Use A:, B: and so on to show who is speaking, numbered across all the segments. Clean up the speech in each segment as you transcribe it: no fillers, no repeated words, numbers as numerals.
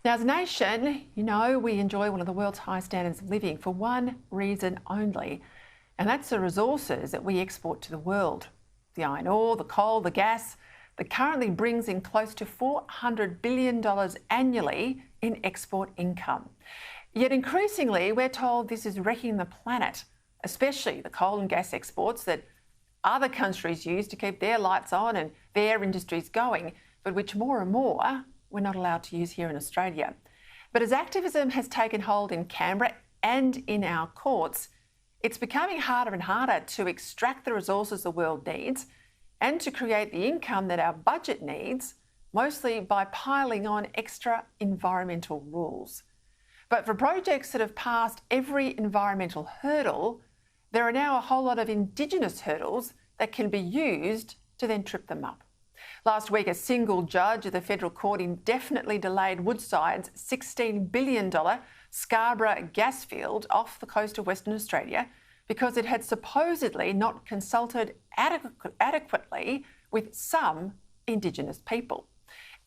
A: Now, as a nation, you know, we enjoy one of the world's highest standards of living for one reason only, and that's the resources that we export to the world. The iron ore, the coal, the gas that currently brings in close to $400 billion annually in export income. Yet increasingly, we're told this is wrecking the planet, especially the coal and gas exports that other countries use to keep their lights on and their industries going, but which more and more we're not allowed to use here in Australia. But as activism has taken hold in Canberra and in our courts, it's becoming harder and harder to extract the resources the world needs and to create the income that our budget needs, mostly by piling on extra environmental rules. But for projects that have passed every environmental hurdle, there are now a whole lot of Indigenous hurdles that can be used to then trip them up. Last week, a single judge of the federal court indefinitely delayed Woodside's $16 billion Scarborough gas field off the coast of Western Australia because it had supposedly not consulted adequately with some Indigenous people,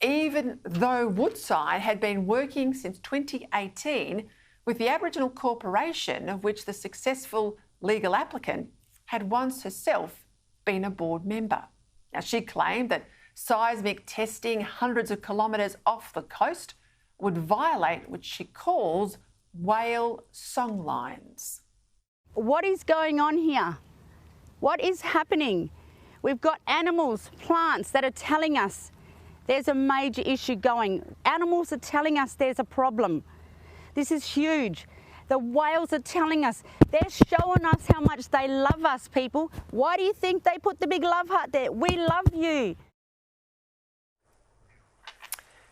A: even though Woodside had been working since 2018 with the Aboriginal corporation of which the successful legal applicant had once herself been a board member. Now, she claimed that seismic testing hundreds of kilometres off the coast would violate what she calls whale songlines.
B: What is going on here? What is happening? We've got animals, plants that are telling us there's a major issue going. Animals are telling us there's a problem. This is huge. The whales are telling us, they're showing us how much they love us, people. Why do you think they put the big love heart there? We love you.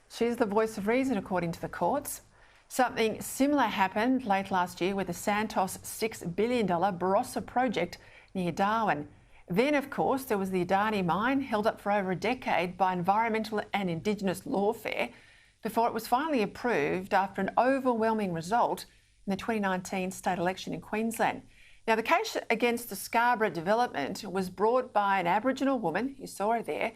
A: She's the voice of reason, according to the courts. Something similar happened late last year with the Santos $6 billion Barossa project near Darwin. Then, of course, there was the Adani mine, held up for over a decade by environmental and Indigenous lawfare, before it was finally approved after an overwhelming result in the 2019 state election in Queensland. Now, the case against the Scarborough development was brought by an Aboriginal woman, you saw her there,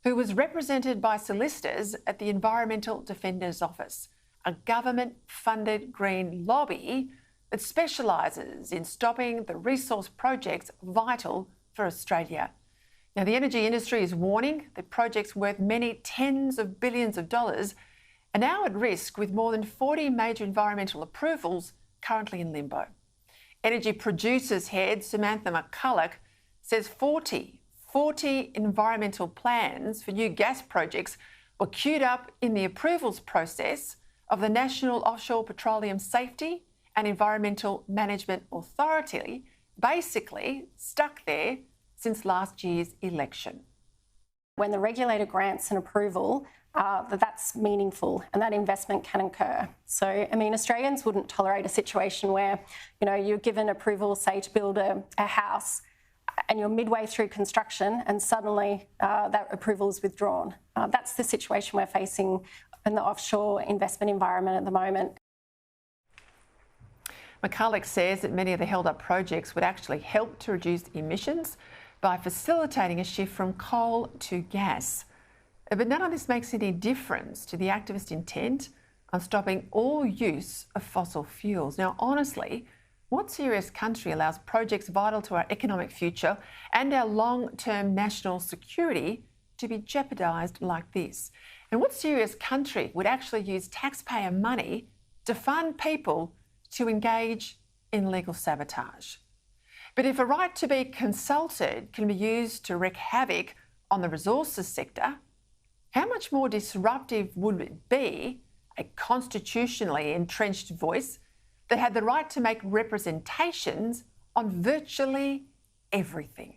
A: who was represented by solicitors at the Environmental Defender's Office, a government-funded green lobby that specialises in stopping the resource projects vital for Australia. Now, the energy industry is warning that projects worth many tens of billions of dollars are now at risk, with more than 40 major environmental approvals currently in limbo. Energy producers head Samantha McCulloch says 40 environmental plans for new gas projects were queued up in the approvals process of the National Offshore Petroleum Safety and Environmental Management Authority, basically stuck there since last year's election.
C: When the regulator grants an approval, that's meaningful and that investment can occur. So, I mean, Australians wouldn't tolerate a situation where, you know, you're given approval, say, to build a house and you're midway through construction and suddenly that approval is withdrawn. That's the situation we're facing in the offshore investment environment at the moment.
A: McCulloch says that many of the held-up projects would actually help to reduce emissions by facilitating a shift from coal to gas. But none of this makes any difference to the activist intent on stopping all use of fossil fuels. Now, honestly, what serious country allows projects vital to our economic future and our long-term national security to be jeopardised like this? And what serious country would actually use taxpayer money to fund people to engage in legal sabotage? But if a right to be consulted can be used to wreak havoc on the resources sector, how much more disruptive would it be a constitutionally entrenched voice that had the right to make representations on virtually everything?